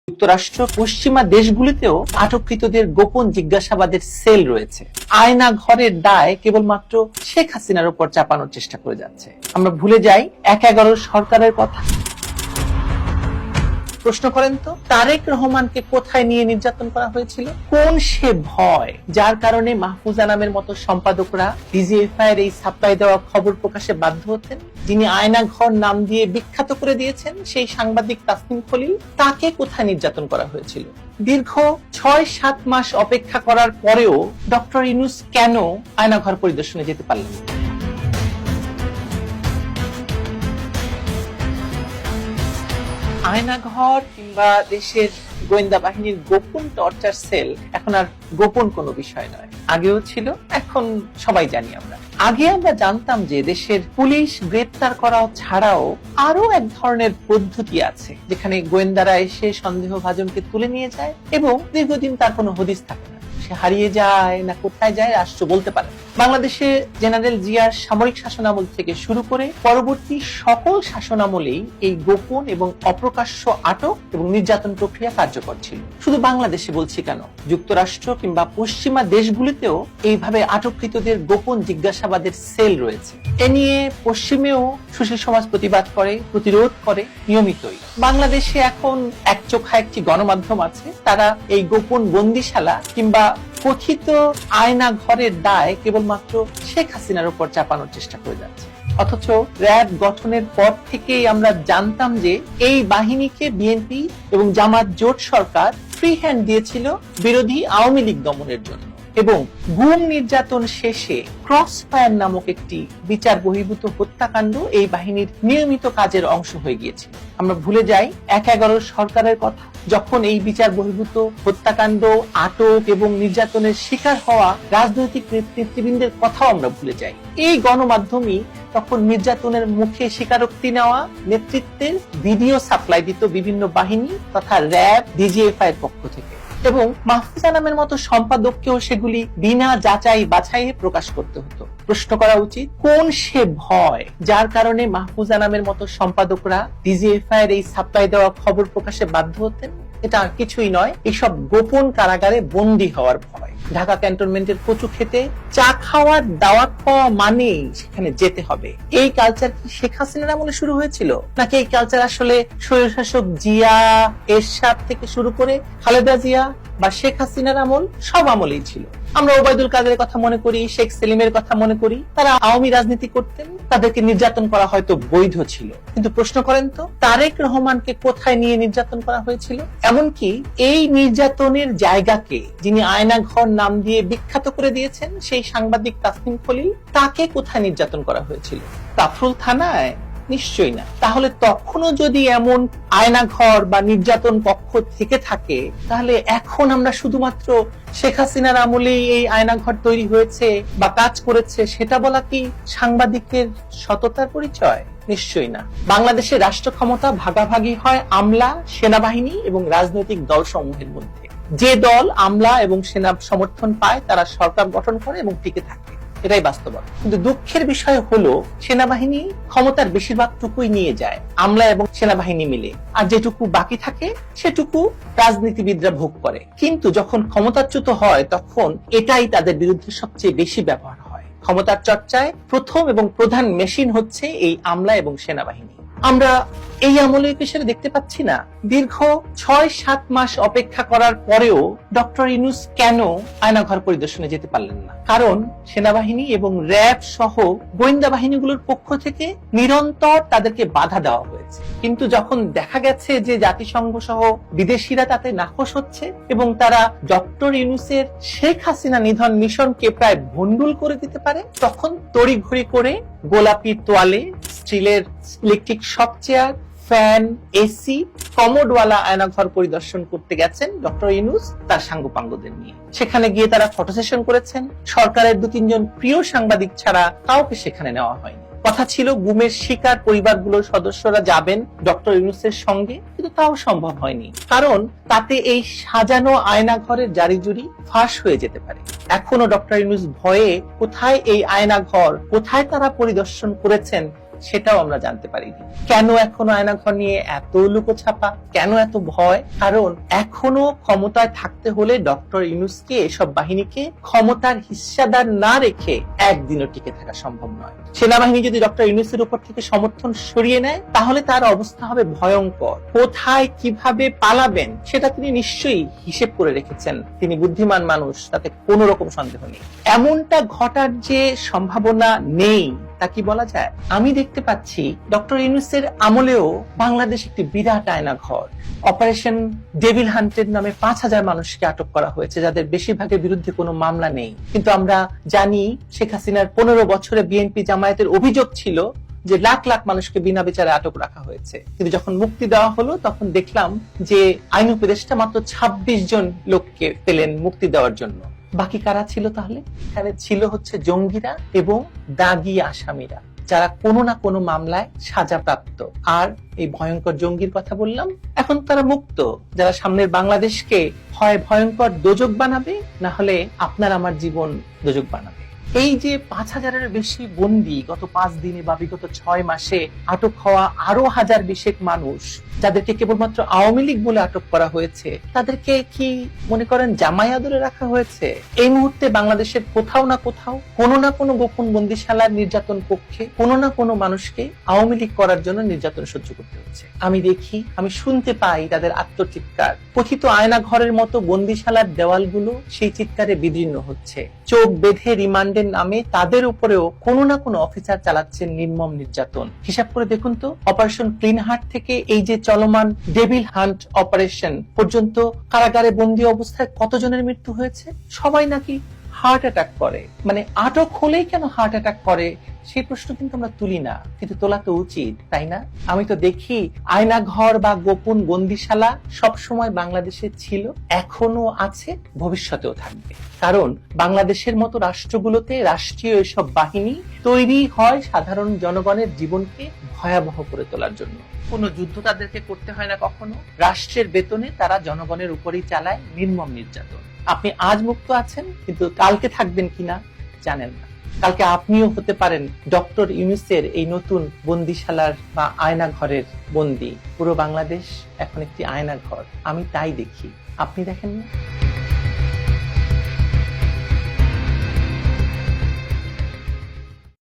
যুক্তরাষ্ট্র পশ্চিমা দেশগুলিতেও আটককৃতদের গোপন জিজ্ঞাসাবাদের সেল রয়েছে। আয়না ঘরের দায় কেবলমাত্র শেখ হাসিনার উপর চাপানোর চেষ্টা করে যাচ্ছে। আমরা ভুলে যাই ১/১১ সরকারের কথা। প্রশ্ন করেন তো, তারেক রহমানকে কোথায় নিয়ে নির্যাতন করা হয়েছিল? কোন সে ভয় যার কারণে মাহফুজা নামের মতো সম্পাদকরা ডিজিএফআই এর এই সাপ্লাই দেওয়া খবর প্রকাশে বাধ্য হতেন? যিনি আয়না ঘর নাম দিয়ে বিখ্যাত করে দিয়েছেন সেই সাংবাদিক তাসনিম খলিল, তাকে কোথায় নির্যাতন করা হয়েছিল? দীর্ঘ ৬-৭ মাস অপেক্ষা করার পরেও ডক্টর ইউনূস কেন আয়নাঘর পরিদর্শনে যেতে পারলেন না? আয়নাঘর কিংবা দেশের গোয়েন্দা বাহিনীর গোপন টর্চার সেল এখন আর গোপন কোনো বিষয় নয়। আগেও ছিল, এখন সবাই জানি আমরা। আগে আমরা জানতাম যে দেশের পুলিশ গ্রেপ্তার করা ছাড়াও আরো এক ধরনের পদ্ধতি আছে, যেখানে গোয়েন্দারা এসে সন্দেহভাজনকে তুলে নিয়ে যায় এবং দীর্ঘদিন তার কোনো হদিস থাকে না। সে হারিয়ে যায় না কোথায় যায় রাষ্ট্র বলতে পারে। বাংলাদেশে জেনারেল জিয়ার সামরিক শাসনামল থেকে শুরু করে পরবর্তী সকল শাসনামলেই এই গোপন এবং অপ্রকাশ্য আটক এবং নির্যাতন প্রক্রিয়া কার্যকর ছিল। শুধু বাংলাদেশে বলছি কেন, যুক্তরাষ্ট্র কিংবা পশ্চিমা দেশগুলিতেও এইভাবে আটককৃতদের গোপন জিজ্ঞাসাবাদের সেল রয়েছে। এ নিয়ে পশ্চিমেও সুশীল সমাজ প্রতিবাদ করে, প্রতিরোধ করে নিয়মিতই। বাংলাদেশে এখন একচোখা একটি গণমাধ্যম আছে, তারা এই গোপন বন্দিশালা কিংবা কথিত আয়না ঘরের দায় কেবলমাত্র শেখ হাসিনার উপর চাপানোর চেষ্টা করে যাচ্ছে। অথচ র্যাব গঠনের পর থেকেই আমরা জানতাম যে এই বাহিনীকে বিএনপি এবং জামাত জোট সরকার ফ্রি হ্যান্ড দিয়েছিল বিরোধী আওয়ামী লীগ দমনের জন্য, এবং গুম নির্যাতন শেষে ক্রস ফায়ার নামক একটি বিচার বহির্ভূত হত্যাকাণ্ড এই বাহিনীর নিয়মিত কাজের অংশ হয়ে গিয়েছে। আমরা ভুলে যাই ১/১১ সরকারের কথা, যখন এই বিচার বহির্ভূত হত্যাকাণ্ড, আটক এবং নির্যাতনের শিকার হওয়া রাজনৈতিক নেতৃবৃন্দের কথাও আমরা ভুলে যাই। এই গণমাধ্যমই তখন নির্যাতনের মুখে স্বীকারোক্তি নেওয়া নেতৃত্বের ভিডিও সাপ্লাই দিত বিভিন্ন বাহিনী তথা র্যাব, ডিজিএফআই এর পক্ষ থেকে, এবং মাহফুজা নামের মতো সম্পাদককেও সেগুলি বিনা যাচাই বাছাইয়ে প্রকাশ করতে হতো। প্রশ্ন করা উচিত, কোন সে ভয় যার কারণে মাহফুজা নামের মতো সম্পাদকরা ডিজিএফআই এর এই সাপ্লাই দেওয়া খবর প্রকাশে বাধ্য হতেন? এটা আর কিছুই নয়, এসব গোপন কারাগারে বন্দী হওয়ার ভয়। ঢাকা ক্যান্টনমেন্টের কচু খেতে চা খাওয়ার দাওয়াত পাওয়া মানেই সেখানে যেতে হবে। এই কালচার কি শেখ হাসিনার আমলে শুরু হয়েছিল, নাকি এই কালচার আসলে স্বৈরশাসক জিয়া, এরশাদ থেকে শুরু করে খালেদা জিয়া বা শেখ হাসিনার আমল, সব আমলেই ছিল? আমরা ওবায়দুল কাদেরের কথা মনে করি, শেখ সেলিমের কথা মনে করি, তারা আওয়ামী রাজনীতি করতেন, তাদেরকে নির্যাতন করা হয়তো বৈধ ছিল। কিন্তু প্রশ্ন করেন তো, তারেক রহমানকে কোথায় নিয়ে নির্যাতন করা হয়েছিল? এমনকি এই নির্যাতনের জায়গাকে যিনি আয়না ঘর নাম দিয়ে বিখ্যাত করে দিয়েছেন সেই সাংবাদিক তাসনিম খলিল, তাকে কোথায় নির্যাতন করা হয়েছিল? কাফরুল থানায়? নিশ্চয়ই না। তাহলে তখনও যদি এমন আয়নাঘর বা নির্যাতন কক্ষ থেকে থাকে, তাহলে এখন আমরা শুধুমাত্র শেখ হাসিনার আমলেই এই আয়নাঘর তৈরি হয়েছে বা কাজ করেছে সেটা বলা কি সাংবাদিকের সততার পরিচয়? নিশ্চয়ই না। বাংলাদেশের রাষ্ট্র ক্ষমতা ভাগাভাগি হয় আমলা, সেনাবাহিনী এবং রাজনৈতিক দল সমূহের মধ্যে। যে দল আমলা এবং সেনা সমর্থন পায় তারা সরকার গঠন করে এবং টিকে থাকে, এটাই বাস্তবতা। কিন্তু দুঃখের বিষয় হলো সেনাবাহিনী ক্ষমতার বেশিরভাগটুকুই নিয়ে যায় আমলা এবং সেনাবাহিনী মিলে, আর যেটুকু বাকি থাকে সেটুকু রাজনীতিবিদরা ভোগ করে। কিন্তু যখন ক্ষমতাচ্যুত হয় তখন এটাই তাদের বিরুদ্ধে সবচেয়ে বেশি ব্যবহার হয়। ক্ষমতার চর্চায় প্রথম এবং প্রধান মেশিন হচ্ছে এই আমলা এবং সেনাবাহিনী। আমরা এই আমলে পেছনে দেখতে পাচ্ছি না। দীর্ঘ ৬-৭ মাস অপেক্ষা করার পরেও ডক্টর ইউনূস কেন আয়নাঘর পরিদর্শনে যেতে পারলেন না? কারণ সেনাবাহিনী এবং র্যাব সহ গোয়েন্দা বাহিনীগুলোর পক্ষ থেকে নিরন্তর তাদেরকে বাধা দেওয়া হয়েছে। কিন্তু যখন দেখা গেছে যে জাতিসংঘ সহ বিদেশিরা তাতে নাখোশ হচ্ছে এবং তারা ডক্টর ইউনূসের শেখ হাসিনা নিধন মিশনকে প্রায় ভণ্ডুল করে দিতে পারে, তখন তড়িঘড়ি করে গোলাপি তোয়ালে, স্টিলের electric shock chair, fan, AC, কমোডওয়ালা আয়নাঘর পরিদর্শন করতে গেছেন ডক্টর ইউনূস তার সাঙ্গপাঙ্গদের নিয়ে। সেখানে গিয়ে তারা ফটো সেশন করেছেন। সরকারের ২-৩ জন প্রিয় সাংবাদিক ছাড়া কাউকে সেখানে নেওয়া হয়নি। কথা ছিল গুমের শিকার পরিবারগুলোর সদস্যরা যাবেন ডক্টর ইউনূসের সঙ্গে, কিন্তু তাও সম্ভব হয়নি, কারণ তাতে এই সাজানো আয়নাঘরের জারিজুরি ফাঁস হয়ে যেতে পারে। এখনো ডক্টর ইউনূস ভয়ে কোথায় এই আয়নাঘর, কোথায় তারা পরিদর্শন করেছেন সেটাও আমরা জানতে পারিনি। কেন এখনো আয়নাঘর নিয়ে এত লুকোছাপা, কেন এত ভয়? কারণ এখনো ক্ষমতায় থাকতে হলে ডক্টর ইউনূসকে, এসব বাহিনীকে ক্ষমতার হিস্সাদার না রেখে একদিনও টিকে থাকা সম্ভব নয়। সেনাবাহিনী যদি ডক্টর ইউনূসের উপর থেকে সমর্থন সরিয়ে নেয় তাহলে তার অবস্থা হবে ভয়ঙ্কর। কোথায় কিভাবে পালাবেন সেটা তিনি নিশ্চয়ই হিসেব করে রেখেছেন। তিনি বুদ্ধিমান মানুষ, তাতে কোনো রকম সন্দেহ নেই। এমনটা ঘটার যে সম্ভাবনা নেই তা কি বলা যায়? আমি দেখতে পাচ্ছি ডক্টর ইউনূসের আমলেও বাংলাদেশ একটি বিরাট আয়নাঘর। অপারেশন ডেভিল হান্টের নামে ৫,০০০ মানুষকে আটক করা হয়েছে, যাদের বেশিরভাগের বিরুদ্ধে কোনো মামলা নেই। কিন্তু আমরা জানি শেখ হাসিনার ১৫ বছরে বিএনপি জামায়াতের অভিযোগ ছিল যে লাখ লাখ মানুষকে বিনা বিচারে আটক রাখা হয়েছে। কিন্তু যখন মুক্তি দেওয়া হলো তখন দেখলাম যে আইন উপদেষ্টা মাত্র ২৬ জন লোককে পেলেন মুক্তি দেওয়ার জন্য। বাকি কারা ছিল তাহলে? এখানে ছিল হচ্ছে জঙ্গিরা এবং দাগী আসামিরা, যারা কোনো না কোনো মামলায় সাজাপ্রাপ্ত। আর এই ভয়ঙ্কর জঙ্গির কথা বললাম, এখন তারা মুক্ত, যারা সামনের বাংলাদেশকে হয় ভয়ঙ্কর দোজক বানাবে, না হলে আপনার আমার জীবন দোজক বানাবে। এই যে ৫,০০০-এর বেশি বন্দী গত ৫ দিনে বা বিগত ৬ মাসে আটক হওয়া আরো ১,০০০ মানুষ, যাদেরকে কেবলমাত্র আওয়ামী লীগ বলে আটক করা হয়েছে, তাদেরকে কি মনে করেন জামাই আদরে রাখা হয়েছে? এই মুহূর্তে বাংলাদেশের কোথাও না কোথাও কোনো না কোনো গোপন বন্দিশালার নির্যাতন কক্ষে কোনো না কোনো মানুষকে আওয়ামী লীগ করার জন্য নির্যাতন সহ্য করতে হচ্ছে। আমি দেখি, আমি শুনতে পাই তাদের আত্মচিৎকার। কথিত আয়না ঘরের মতো বন্দিশালার দেওয়ালগুলো সেই চিৎকারে বিদীর্ণ হচ্ছে। চোখ বেঁধে রিমান্ডের নামে তাদের উপরেও কোনো না কোনো অফিসার চালাচ্ছেন নির্মম নির্যাতন। হিসাব করে দেখুন তো, অপারেশন ক্লিন হার্ট থেকে এই যে চলমান ডেভিল হান্ট অপারেশন পর্যন্ত কারাগারে বন্দী অবস্থায় কতজনের মৃত্যু হয়েছে? সবাই নাকি হার্ট অ্যাটাক করে। মানে আটক হলেই কেন হার্ট অ্যাটাক করে সেই প্রশ্ন কিন্তু আমরা তুলি না, কিন্তু তোলা তো উচিত, তাই না? আমি তো দেখি আয়নাঘর বা গোপন বন্দিশালা সবসময় বাংলাদেশে ছিল, এখনো আছে, ভবিষ্যতেও থাকবে। কারণ বাংলাদেশের মতো রাষ্ট্রগুলোতে রাষ্ট্রীয় এসব বাহিনী তৈরি হয় সাধারণ জনগণের জীবনকে ভয়াবহ করে তোলার জন্য। কোনো যুদ্ধ তাদেরকে করতে হয় না কখনো। রাষ্ট্রের বেতনে তারা জনগণের উপরেই চালায় নির্মম নির্যাতন। আপনি আজ মুক্ত আছেন, কিন্তু কালকে থাকবেন কিনা জানেন না। কালকে আপনিও হতে পারেন ডক্টর ইউনূসের এই নতুন বন্দিশালার বা আয়না ঘরের বন্দী। পুরো বাংলাদেশ এখন একটি আয়না ঘর, আমি তাই দেখি। আপনি দেখেন না?